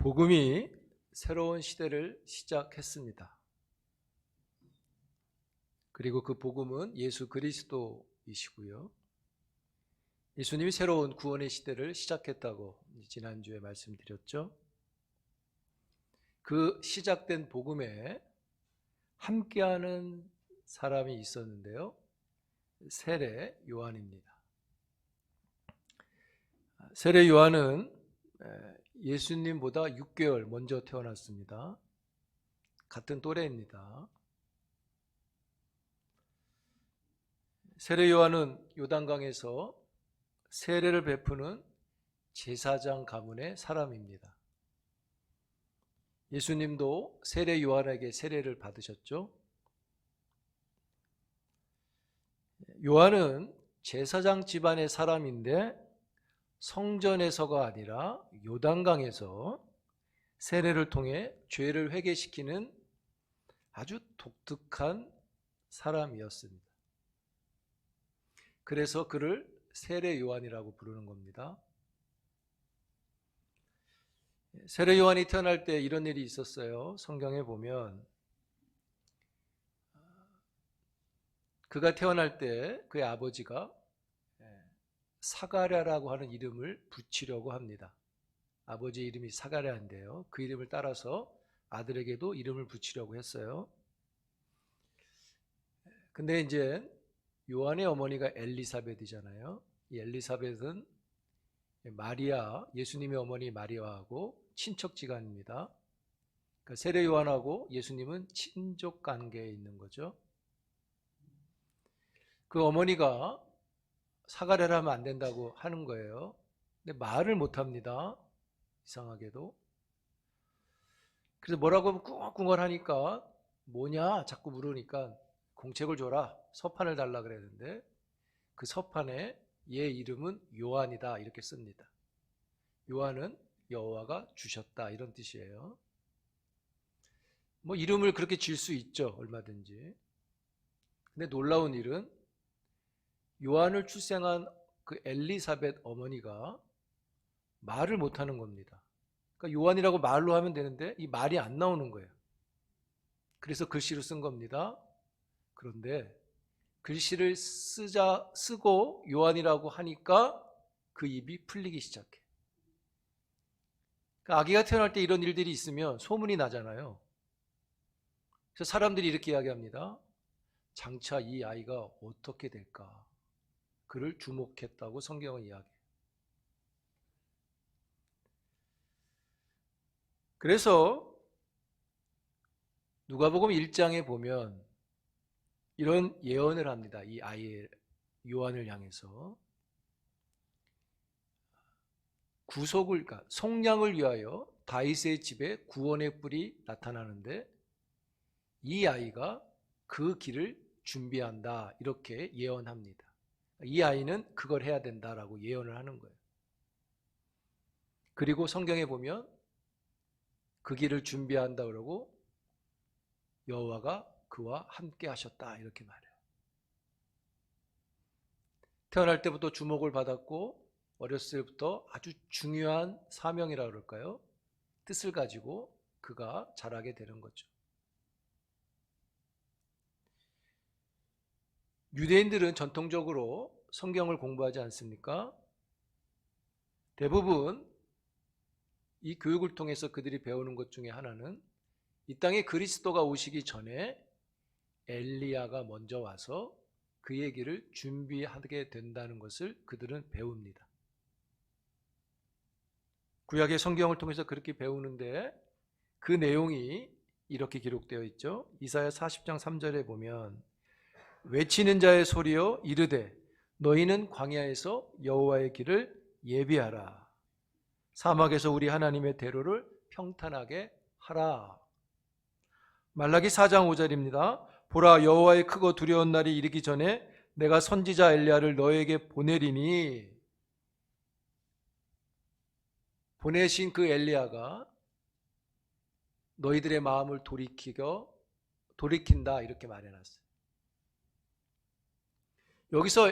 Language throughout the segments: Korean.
복음이 새로운 시대를 시작했습니다. 그리고 그 복음은 예수 그리스도이시고요. 예수님이 새로운 구원의 시대를 시작했다고 지난주에 말씀드렸죠. 그 시작된 복음에 함께하는 사람이 있었는데요. 세례 요한입니다. 세례 요한은 예수님보다 6개월 먼저 태어났습니다. 같은 또래입니다. 세례 요한은 요단강에서 세례를 베푸는 제사장 가문의 사람입니다. 예수님도 세례 요한에게 세례를 받으셨죠. 요한은 제사장 집안의 사람인데 성전에서가 아니라 요단강에서 세례를 통해 죄를 회개시키는 아주 독특한 사람이었습니다. 그래서 그를 세례 요한이라고 부르는 겁니다. 세례 요한이 태어날 때 이런 일이 있었어요. 성경에 보면 그가 태어날 때 그의 아버지가 사가랴라고 하는 이름을 붙이려고 합니다. 아버지의 이름이 사가랴인데요. 그 이름을 따라서 아들에게도 이름을 붙이려고 했어요. 근데 이제 요한의 어머니가 엘리사벳이잖아요. 이 엘리사벳은 마리아, 예수님의 어머니 마리아하고 친척지간입니다. 그러니까 세례 요한하고 예수님은 친족 관계에 있는 거죠. 그 어머니가 사가랴를 하면 안 된다고 하는 거예요. 근데 말을 못 합니다. 이상하게도. 그래서 뭐라고 꿍얼꿍얼 하니까 뭐냐 자꾸 물으니까 공책을 줘라, 서판을 달라 그랬는데 그 서판에 얘 이름은 요한이다 이렇게 씁니다. 요한은 여호와가 주셨다 이런 뜻이에요. 뭐 이름을 그렇게 지을 수 있죠, 얼마든지. 근데 놀라운 일은 요한을 출생한 그 엘리사벳 어머니가 말을 못하는 겁니다. 그러니까 요한이라고 말로 하면 되는데 이 말이 안 나오는 거예요. 그래서 글씨로 쓴 겁니다. 그런데 글씨를 쓰고 요한이라고 하니까 그 입이 풀리기 시작해. 그러니까 아기가 태어날 때 이런 일들이 있으면 소문이 나잖아요. 그래서 사람들이 이렇게 이야기합니다. 장차 이 아이가 어떻게 될까? 그를 주목했다고 성경은 이야기해요. 그래서 누가복음 1장에 보면 이런 예언을 합니다. 이 아이의 요한을 향해서 구속을, 그러니까 속량을 위하여 다윗의 집에 구원의 뿔이 나타나는데 이 아이가 그 길을 준비한다 이렇게 예언합니다. 이 아이는 그걸 해야 된다라고 예언을 하는 거예요. 그리고 성경에 보면 그 길을 준비한다 그러고 여호와가 그와 함께 하셨다 이렇게 말해요. 태어날 때부터 주목을 받았고 어렸을 때부터 아주 중요한 사명이라 그럴까요? 뜻을 가지고 그가 자라게 되는 거죠. 유대인들은 전통적으로 성경을 공부하지 않습니까? 대부분 이 교육을 통해서 그들이 배우는 것 중에 하나는 이 땅에 그리스도가 오시기 전에 엘리야가 먼저 와서 그의 길을 준비하게 된다는 것을 그들은 배웁니다. 구약의 성경을 통해서 그렇게 배우는데 그 내용이 이렇게 기록되어 있죠. 이사야 40장 3절에 보면 외치는 자의 소리여 이르되 너희는 광야에서 여호와의 길을 예비하라. 사막에서 우리 하나님의 대로를 평탄하게 하라. 말라기 4장 5절입니다. 보라 여호와의 크고 두려운 날이 이르기 전에 내가 선지자 엘리야를 너에게 보내리니. 보내신 그 엘리야가 너희들의 마음을 돌이킨다 이렇게 말해놨어요. 여기서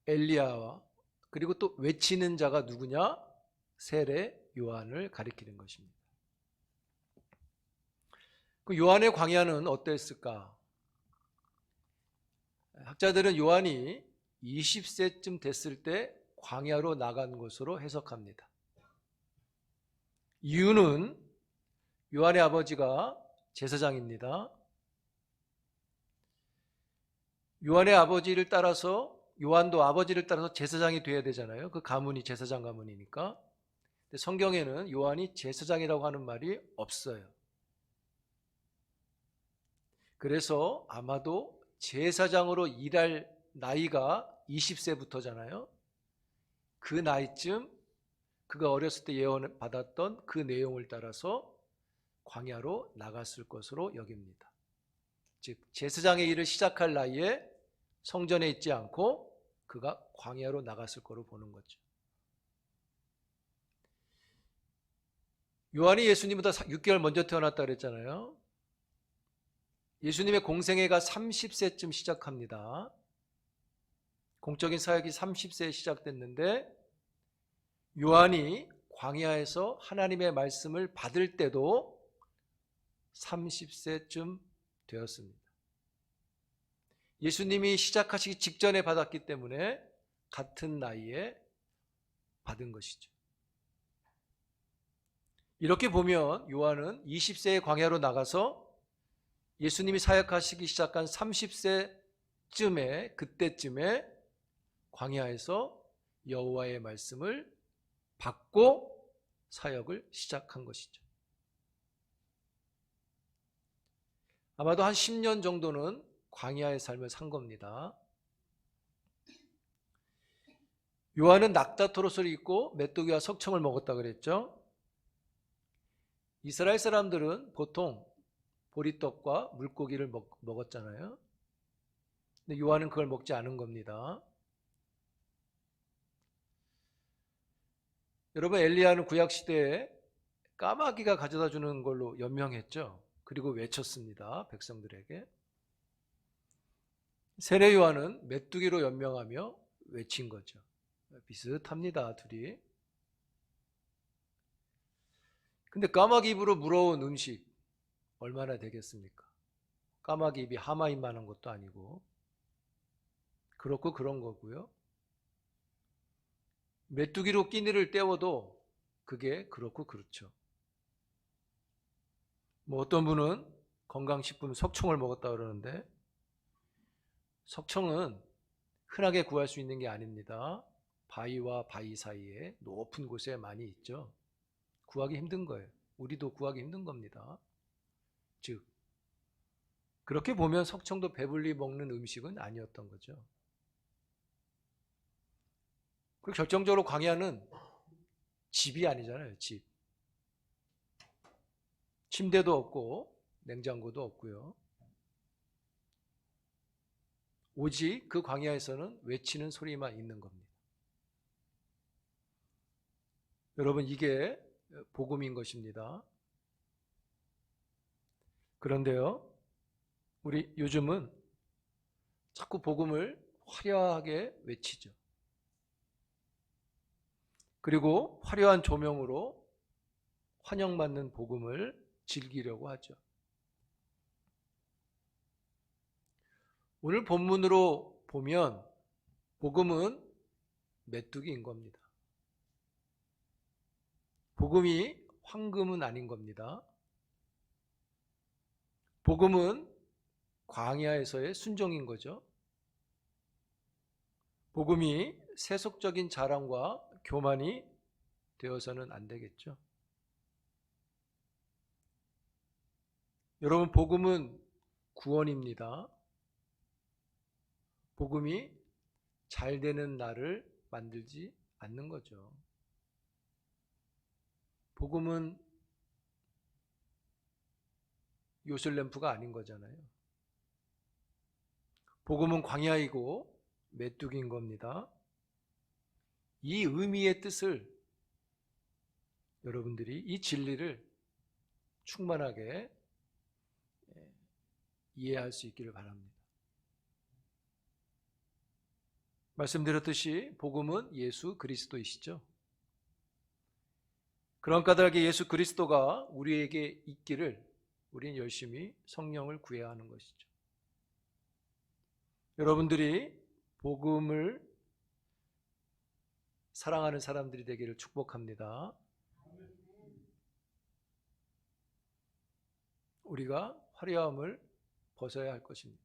엘리야와 그리고 또 외치는 자가 누구냐? 세례 요한을 가리키는 것입니다. 그 요한의 광야는 어땠을까? 학자들은 요한이 20세쯤 됐을 때 광야로 나간 것으로 해석합니다. 이유는 요한의 아버지가 제사장입니다. 요한도 아버지를 따라서 제사장이 되어야 되잖아요. 그 가문이 제사장 가문이니까. 근데 성경에는 요한이 제사장이라고 하는 말이 없어요. 그래서 아마도 제사장으로 일할 나이가 20세부터잖아요. 그 나이쯤 그가 어렸을 때 예언을 받았던 그 내용을 따라서 광야로 나갔을 것으로 여깁니다. 즉 제사장의 일을 시작할 나이에 성전에 있지 않고 그가 광야로 나갔을 거로 보는 거죠. 요한이 예수님보다 6개월 먼저 태어났다 그랬잖아요. 예수님의 공생애가 30세쯤 시작합니다. 공적인 사역이 30세에 시작됐는데 요한이 광야에서 하나님의 말씀을 받을 때도 30세쯤 되었습니다. 예수님이 시작하시기 직전에 받았기 때문에 같은 나이에 받은 것이죠. 이렇게 보면 요한은 20세의 광야로 나가서 예수님이 사역하시기 시작한 30세쯤에 광야에서 여호와의 말씀을 받고 사역을 시작한 것이죠. 아마도 한 10년 정도는 광야의 삶을 산 겁니다. 요한은 낙타토로스를 입고 메뚜기와 석청을 먹었다 그랬죠. 이스라엘 사람들은 보통 보리떡과 물고기를 먹었잖아요. 근데 요한은 그걸 먹지 않은 겁니다. 여러분, 엘리야는 구약시대에 까마귀가 가져다 주는 걸로 연명했죠. 그리고 외쳤습니다. 백성들에게. 세례 요한은 메뚜기로 연명하며 외친 거죠. 비슷합니다, 둘이. 근데 까마귀 입으로 물어온 음식 얼마나 되겠습니까? 까마귀 입이 하마 입만한 것도 아니고. 그렇고 그런 거고요. 메뚜기로 끼니를 때워도 그게 그렇고 그렇죠. 어떤 분은 건강식품 석청을 먹었다 그러는데 석청은 흔하게 구할 수 있는 게 아닙니다. 바위와 바위 사이에 높은 곳에 많이 있죠. 구하기 힘든 거예요. 우리도 구하기 힘든 겁니다. 즉 그렇게 보면 석청도 배불리 먹는 음식은 아니었던 거죠. 그리고 결정적으로 광야는 집이 아니잖아요. 집. 침대도 없고 냉장고도 없고요. 오직 그 광야에서는 외치는 소리만 있는 겁니다. 여러분, 이게 복음인 것입니다. 그런데요, 우리 요즘은 자꾸 복음을 화려하게 외치죠. 그리고 화려한 조명으로 환영받는 복음을 즐기려고 하죠. 오늘 본문으로 보면 복음은 메뚜기인 겁니다. 복음이 황금은 아닌 겁니다. 복음은 광야에서의 순종인 거죠. 복음이 세속적인 자랑과 교만이 되어서는 안 되겠죠. 여러분, 복음은 구원입니다. 복음이 잘 되는 나를 만들지 않는 거죠. 복음은 요술램프가 아닌 거잖아요. 복음은 광야이고 메뚜기인 겁니다. 이 의미의 뜻을 여러분들이 이 진리를 충만하게 이해할 수 있기를 바랍니다. 말씀드렸듯이 복음은 예수 그리스도이시죠. 그런 까닭에 예수 그리스도가 우리에게 있기를 우리는 열심히 성령을 구해야 하는 것이죠. 여러분들이 복음을 사랑하는 사람들이 되기를 축복합니다. 우리가 화려함을 벗어야 할 것입니다.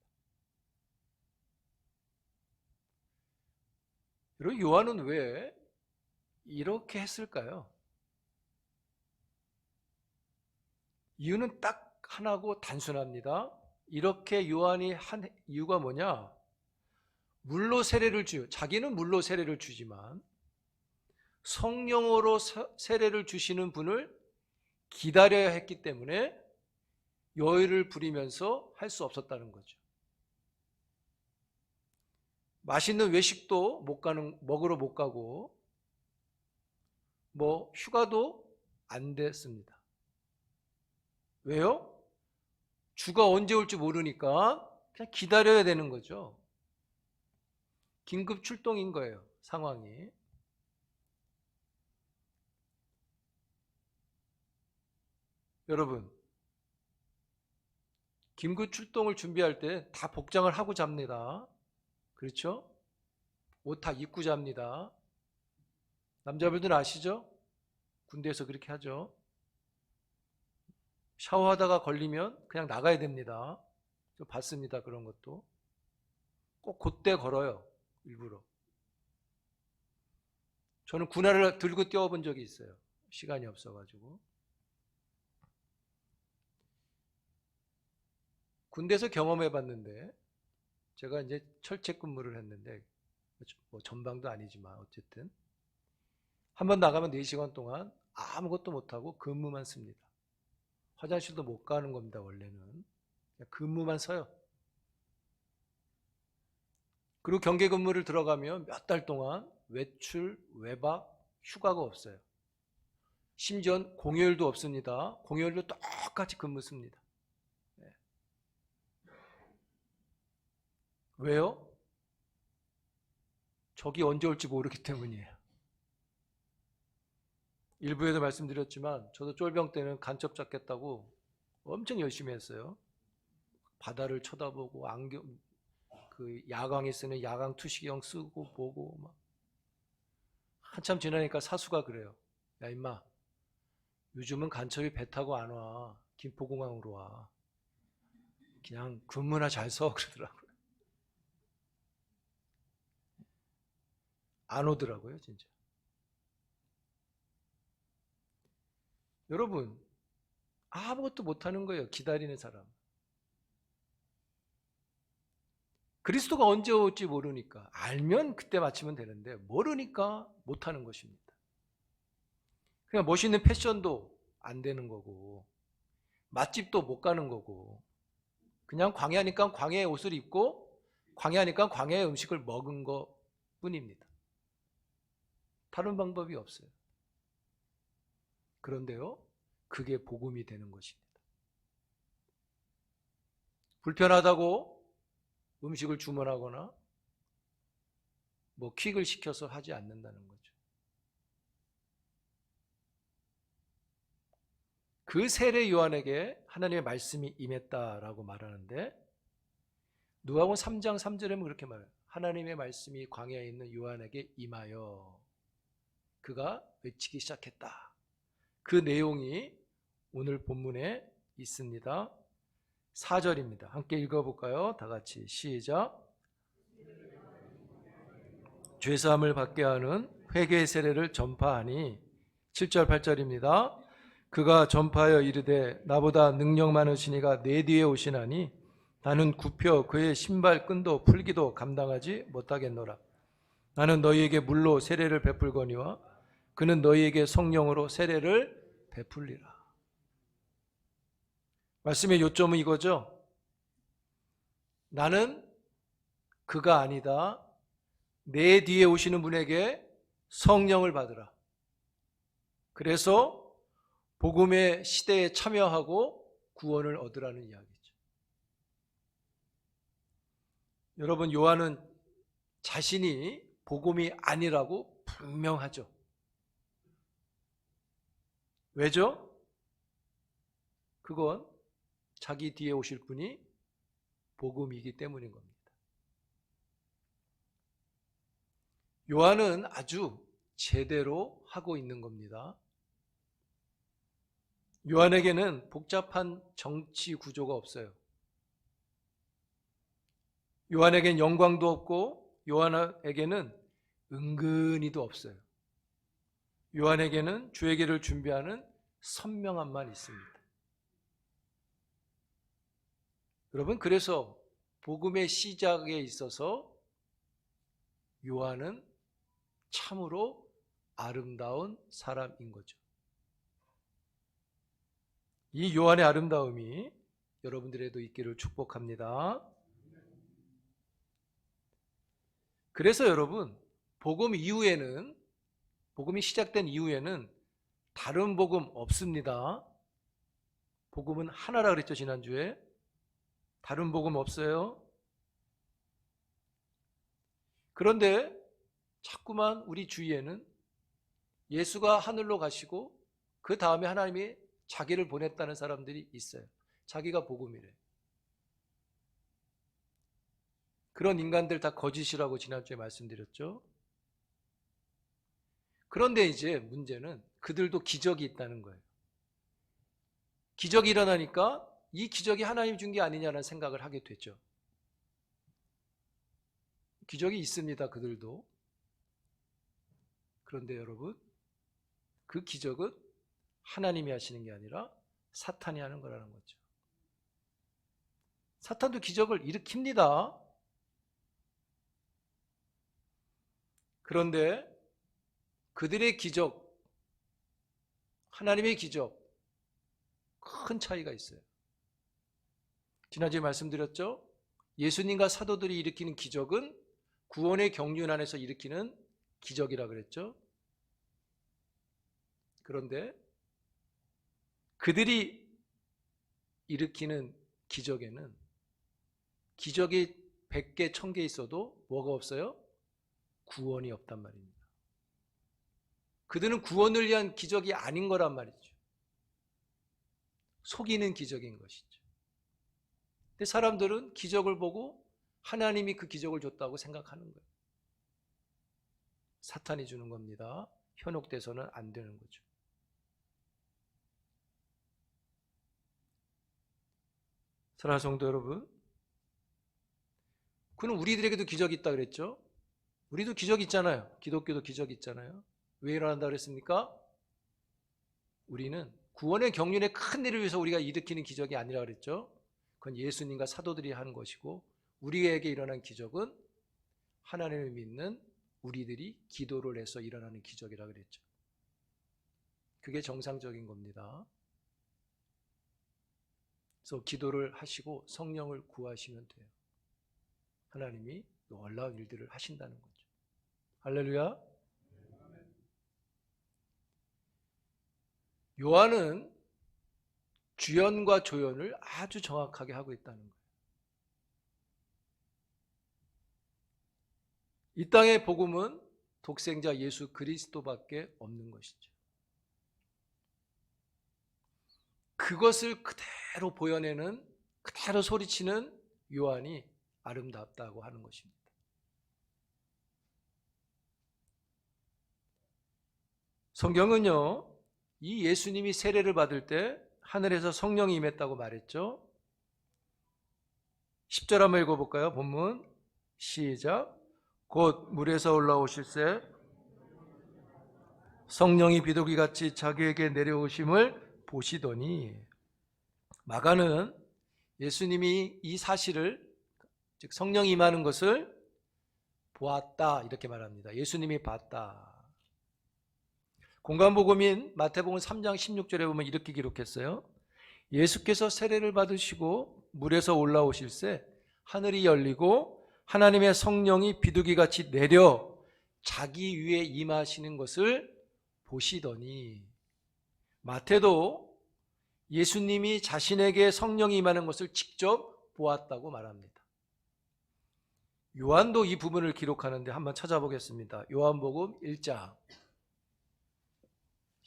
여러분, 요한은 왜 이렇게 했을까요? 이유는 딱 하나고 단순합니다. 이렇게 요한이 한 이유가 뭐냐? 물로 세례를 자기는 물로 세례를 주지만 성령으로 세례를 주시는 분을 기다려야 했기 때문에 여유를 부리면서 할 수 없었다는 거죠. 맛있는 외식도 먹으러 못 가고 휴가도 안 됐습니다. 왜요? 주가 언제 올지 모르니까 그냥 기다려야 되는 거죠. 긴급 출동인 거예요, 상황이. 여러분, 긴급 출동을 준비할 때 다 복장을 하고 잡니다. 그렇죠? 옷 다 입고 잡니다. 남자분들은 아시죠? 군대에서 그렇게 하죠. 샤워하다가 걸리면 그냥 나가야 됩니다. 저 봤습니다. 그런 것도. 꼭 그때 걸어요. 일부러. 저는 군화를 들고 뛰어본 적이 있어요. 시간이 없어가지고. 군대에서 경험해봤는데, 제가 이제 철책 근무를 했는데, 전방도 아니지만 어쨌든 한 번 나가면 4시간 동안 아무것도 못하고 근무만 씁니다. 화장실도 못 가는 겁니다. 원래는 그냥 근무만 서요. 그리고 경계 근무를 들어가면 몇 달 동안 외출, 외박, 휴가가 없어요. 심지어 공휴일도 없습니다. 공휴일도 똑같이 근무 씁니다. 네. 왜요? 적이 언제 올지 모르기 때문이에요. 일부에도 말씀드렸지만 저도 쫄병 때는 간첩 잡겠다고 엄청 열심히 했어요. 바다를 쳐다보고 야광에 쓰는 야광 투시경 쓰고 보고 막. 한참 지나니까 사수가 그래요. 야 임마, 요즘은 간첩이 배 타고 안 와. 김포공항으로 와. 그냥 근무나 잘 서 그러더라고요. 안 오더라고요, 진짜. 여러분, 아무것도 못하는 거예요, 기다리는 사람. 그리스도가 언제 올지 모르니까, 알면 그때 맞추면 되는데 모르니까 못하는 것입니다. 그냥 멋있는 패션도 안 되는 거고, 맛집도 못 가는 거고, 그냥 광야니까 광야의 옷을 입고 광야니까 광야의 음식을 먹은 것 뿐입니다. 다른 방법이 없어요. 그런데요, 그게 복음이 되는 것입니다. 불편하다고 음식을 주문하거나 퀵을 시켜서 하지 않는다는 거죠. 그 세례 요한에게 하나님의 말씀이 임했다라고 말하는데, 누가복음 3장 3절에는 그렇게 말해요. 하나님의 말씀이 광야에 있는 요한에게 임하여 그가 외치기 시작했다. 그 내용이 오늘 본문에 있습니다. 4절입니다. 함께 읽어볼까요? 다 같이 시작. 죄사함을 받게 하는 회개의 세례를 전파하니 7절 8절입니다. 그가 전파하여 이르되 나보다 능력 많으신 이가 내 뒤에 오시나니 나는 굽혀 그의 신발 끈도 풀기도 감당하지 못하겠노라. 나는 너희에게 물로 세례를 베풀거니와 그는 너희에게 성령으로 세례를 베풀리라. 말씀의 요점은 이거죠. 나는 그가 아니다. 내 뒤에 오시는 분에게 성령을 받으라. 그래서 복음의 시대에 참여하고 구원을 얻으라는 이야기죠. 여러분, 요한은 자신이 복음이 아니라고 분명하죠. 왜죠? 그건 자기 뒤에 오실 분이 복음이기 때문인 겁니다. 요한은 아주 제대로 하고 있는 겁니다. 요한에게는 복잡한 정치 구조가 없어요. 요한에겐 영광도 없고 요한에게는 은근히도 없어요. 요한에게는 주에게를 준비하는 선명함만 있습니다. 여러분, 그래서 복음의 시작에 있어서 요한은 참으로 아름다운 사람인 거죠. 이 요한의 아름다움이 여러분들에도 있기를 축복합니다. 그래서 여러분, 복음이 시작된 이후에는 다른 복음 없습니다. 복음은 하나라 그랬죠, 지난주에. 다른 복음 없어요. 그런데 자꾸만 우리 주위에는 예수가 하늘로 가시고 그 다음에 하나님이 자기를 보냈다는 사람들이 있어요. 자기가 복음이래. 그런 인간들 다 거짓이라고 지난주에 말씀드렸죠. 그런데 이제 문제는 그들도 기적이 있다는 거예요. 기적이 일어나니까 이 기적이 하나님 준 게 아니냐는 생각을 하게 됐죠. 기적이 있습니다, 그들도. 그런데 여러분, 그 기적은 하나님이 하시는 게 아니라 사탄이 하는 거라는 거죠. 사탄도 기적을 일으킵니다. 그런데 그들의 기적, 하나님의 기적, 큰 차이가 있어요. 지난주에 말씀드렸죠? 예수님과 사도들이 일으키는 기적은 구원의 경륜 안에서 일으키는 기적이라 그랬죠? 그런데 그들이 일으키는 기적에는 기적이 100개, 1000개 있어도 뭐가 없어요? 구원이 없단 말입니다. 그들은 구원을 위한 기적이 아닌 거란 말이죠. 속이는 기적인 것이죠. 근데 사람들은 기적을 보고 하나님이 그 기적을 줬다고 생각하는 거예요. 사탄이 주는 겁니다. 현혹돼서는 안 되는 거죠. 사랑하는 성도 여러분, 그는 우리들에게도 기적이 있다 그랬죠? 우리도 기적이 있잖아요. 기독교도 기적이 있잖아요. 왜 일어난다 그랬습니까? 우리는 구원의 경륜의 큰 일을 위해서 우리가 일으키는 기적이 아니라 그랬죠? 그건 예수님과 사도들이 하는 것이고, 우리에게 일어난 기적은 하나님을 믿는 우리들이 기도를 해서 일어나는 기적이라 그랬죠. 그게 정상적인 겁니다. 그래서 기도를 하시고 성령을 구하시면 돼요. 하나님이 놀라운 일들을 하신다는 거죠. 할렐루야. 요한은 주연과 조연을 아주 정확하게 하고 있다는 거예요. 이 땅의 복음은 독생자 예수 그리스도밖에 없는 것이죠. 그것을 그대로 보여내는, 그대로 소리치는 요한이 아름답다고 하는 것입니다. 성경은요, 이 예수님이 세례를 받을 때 하늘에서 성령이 임했다고 말했죠. 10절 한번 읽어볼까요? 본문 시작. 곧 물에서 올라오실새 성령이 비둘기같이 자기에게 내려오심을 보시더니, 마가는 예수님이 이 사실을, 즉 성령이 임하는 것을 보았다 이렇게 말합니다. 예수님이 봤다. 공간복음인 마태복음 3장 16절에 보면 이렇게 기록했어요. 예수께서 세례를 받으시고 물에서 올라오실새 하늘이 열리고 하나님의 성령이 비둘기같이 내려 자기 위에 임하시는 것을 보시더니, 마태도 예수님이 자신에게 성령이 임하는 것을 직접 보았다고 말합니다. 요한도 이 부분을 기록하는데 한번 찾아보겠습니다. 요한복음 1장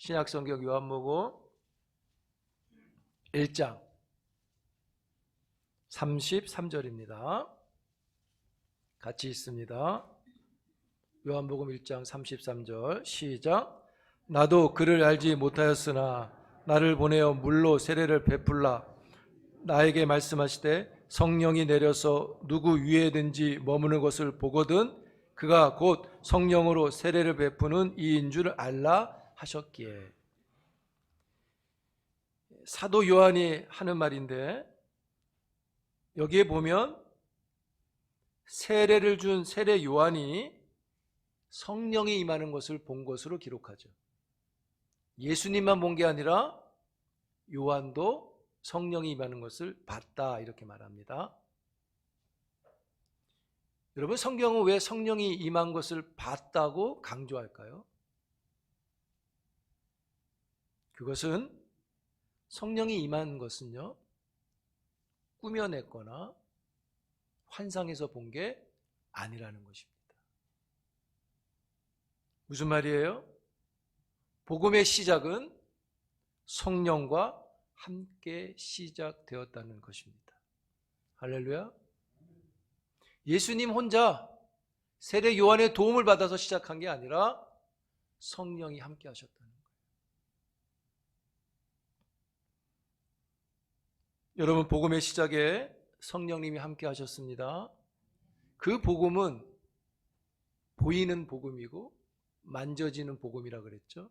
신약성경 요한복음 1장 33절입니다. 같이 있습니다. 요한복음 1장 33절 시작. 나도 그를 알지 못하였으나 나를 보내어 물로 세례를 베풀라 나에게 말씀하시되 성령이 내려서 누구 위에든지 머무는 것을 보거든 그가 곧 성령으로 세례를 베푸는 이인 줄 알라 하셨기에. 사도 요한이 하는 말인데 여기에 보면 세례를 준 세례 요한이 성령이 임하는 것을 본 것으로 기록하죠. 예수님만 본 게 아니라 요한도 성령이 임하는 것을 봤다 이렇게 말합니다. 여러분, 성경은 왜 성령이 임한 것을 봤다고 강조할까요? 그것은 성령이 임한 것은요, 꾸며냈거나 환상에서 본 게 아니라는 것입니다. 무슨 말이에요? 복음의 시작은 성령과 함께 시작되었다는 것입니다. 할렐루야. 예수님 혼자 세례 요한의 도움을 받아서 시작한 게 아니라 성령이 함께 하셨다는 거예요. 여러분, 복음의 시작에 성령님이 함께 하셨습니다. 그 복음은 보이는 복음이고 만져지는 복음이라 그랬죠.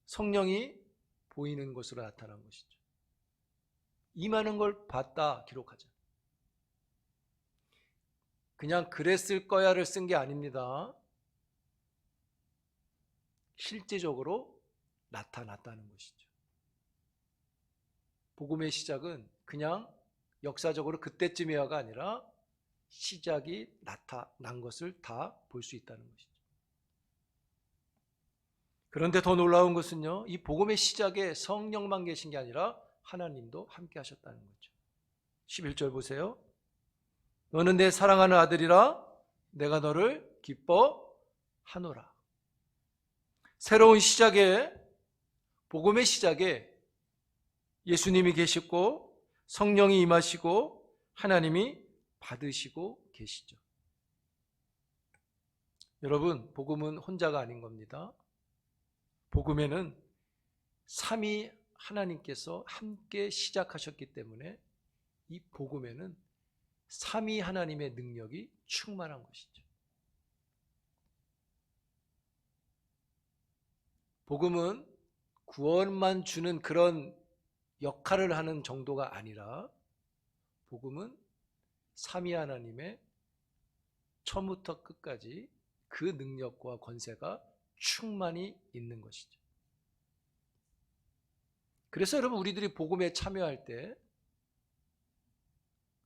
성령이 보이는 것으로 나타난 것이죠. 임하는 걸 봤다 기록하죠. 그냥 그랬을 거야를 쓴 게 아닙니다. 실제적으로 나타났다는 것이죠. 복음의 시작은 그냥 역사적으로 그때쯤이야가 아니라 시작이 나타난 것을 다 볼 수 있다는 것이죠. 그런데 더 놀라운 것은요, 이 복음의 시작에 성령만 계신 게 아니라 하나님도 함께 하셨다는 거죠. 11절 보세요. 너는 내 사랑하는 아들이라 내가 너를 기뻐하노라. 새로운 시작에, 복음의 시작에 예수님이 계시고 성령이 임하시고 하나님이 받으시고 계시죠. 여러분, 복음은 혼자가 아닌 겁니다. 복음에는 삼위 하나님께서 함께 시작하셨기 때문에 이 복음에는 삼위 하나님의 능력이 충만한 것이죠. 복음은 구원만 주는 그런 역할을 하는 정도가 아니라 복음은 삼위 하나님의 처음부터 끝까지 그 능력과 권세가 충만히 있는 것이죠. 그래서 여러분, 우리들이 복음에 참여할 때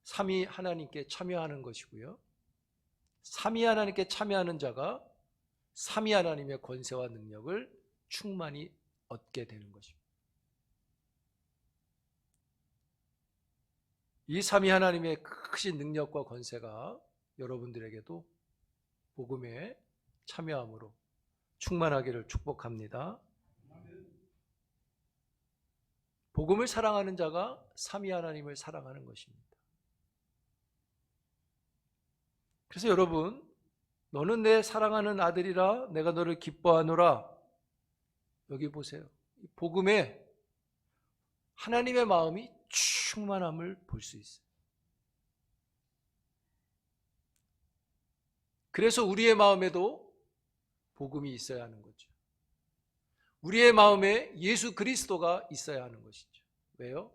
삼위 하나님께 참여하는 것이고요, 삼위 하나님께 참여하는 자가 삼위 하나님의 권세와 능력을 충만히 얻게 되는 것입니다. 이 삼위 하나님의 크신 능력과 권세가 여러분들에게도 복음에 참여함으로 충만하기를 축복합니다. 복음을 사랑하는 자가 삼위 하나님을 사랑하는 것입니다. 그래서 여러분, 너는 내 사랑하는 아들이라 내가 너를 기뻐하노라. 여기 보세요. 복음에 하나님의 마음이 충만함을 볼 수 있어요. 그래서 우리의 마음에도 복음이 있어야 하는 거죠. 우리의 마음에 예수 그리스도가 있어야 하는 것이죠. 왜요?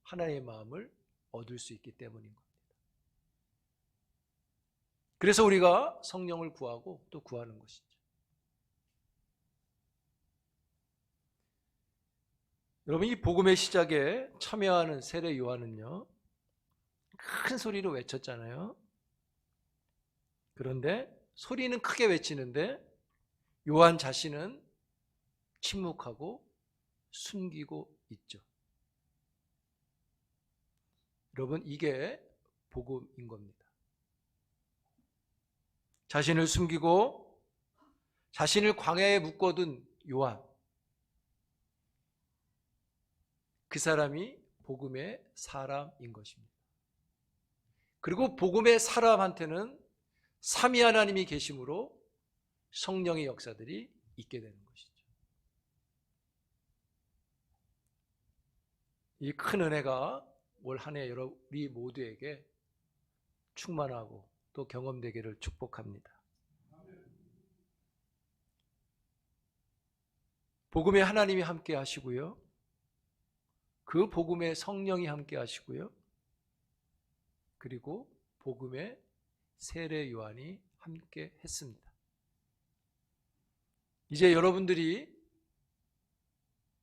하나님의 마음을 얻을 수 있기 때문인 겁니다. 그래서 우리가 성령을 구하고 또 구하는 것이죠. 여러분, 이 복음의 시작에 참여하는 세례 요한은요, 큰 소리로 외쳤잖아요. 그런데 소리는 크게 외치는데 요한 자신은 침묵하고 숨기고 있죠. 여러분, 이게 복음인 겁니다. 자신을 숨기고 자신을 광야에 묶어둔 요한, 그 사람이 복음의 사람인 것입니다. 그리고 복음의 사람한테는 삼위 하나님이 계심으로 성령의 역사들이 있게 되는 것이죠. 이 큰 은혜가 올 한 해 우리 모두에게 충만하고 또 경험되기를 축복합니다. 복음의 하나님이 함께 하시고요. 그 복음의 성령이 함께 하시고요. 그리고 복음의 세례 요한이 함께 했습니다. 이제 여러분들이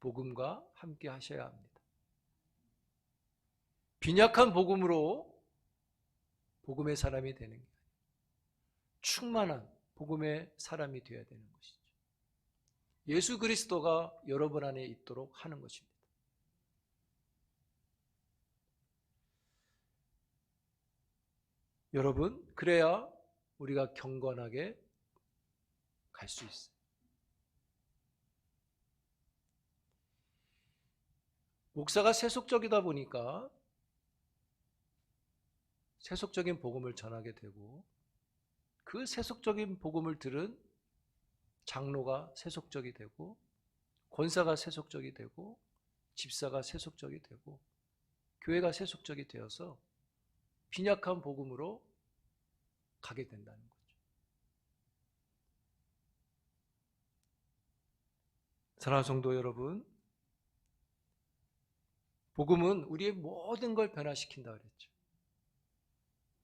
복음과 함께 하셔야 합니다. 빈약한 복음으로 복음의 사람이 되는 게 아니라 충만한 복음의 사람이 되어야 되는 것이죠. 예수 그리스도가 여러분 안에 있도록 하는 것입니다. 여러분, 그래야 우리가 경건하게 갈 수 있어요. 목사가 세속적이다 보니까 세속적인 복음을 전하게 되고, 그 세속적인 복음을 들은 장로가 세속적이 되고, 권사가 세속적이 되고, 집사가 세속적이 되고, 교회가 세속적이 되어서 빈약한 복음으로 가게 된다는 거죠. 사랑하는 성도 여러분, 복음은 우리의 모든 걸 변화시킨다 그랬죠.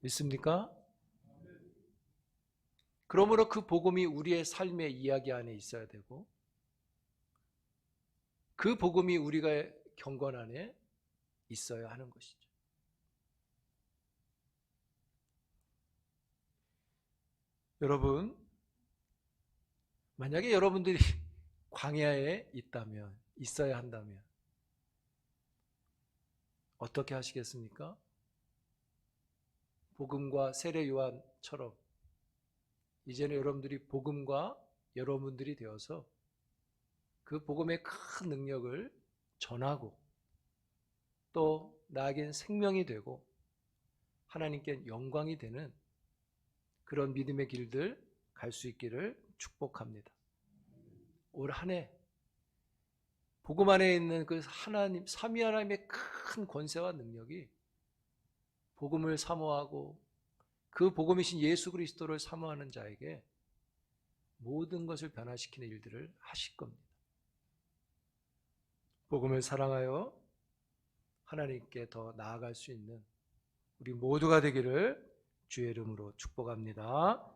믿습니까? 그러므로 그 복음이 우리의 삶의 이야기 안에 있어야 되고, 그 복음이 우리가 경건 안에 있어야 하는 것이죠. 여러분, 만약에 여러분들이 광야에 있어야 한다면 어떻게 하시겠습니까? 복음과 세례 요한처럼 이제는 여러분들이 복음과 여러분들이 되어서 그 복음의 큰 능력을 전하고, 또 나에겐 생명이 되고 하나님께 영광이 되는 그런 믿음의 길들 갈 수 있기를 축복합니다. 올 한 해 복음 안에 있는 그 하나님, 삼위 하나님의 큰 권세와 능력이 복음을 사모하고 그 복음이신 예수 그리스도를 사모하는 자에게 모든 것을 변화시키는 일들을 하실 겁니다. 복음을 사랑하여 하나님께 더 나아갈 수 있는 우리 모두가 되기를 주의 이름으로 축복합니다.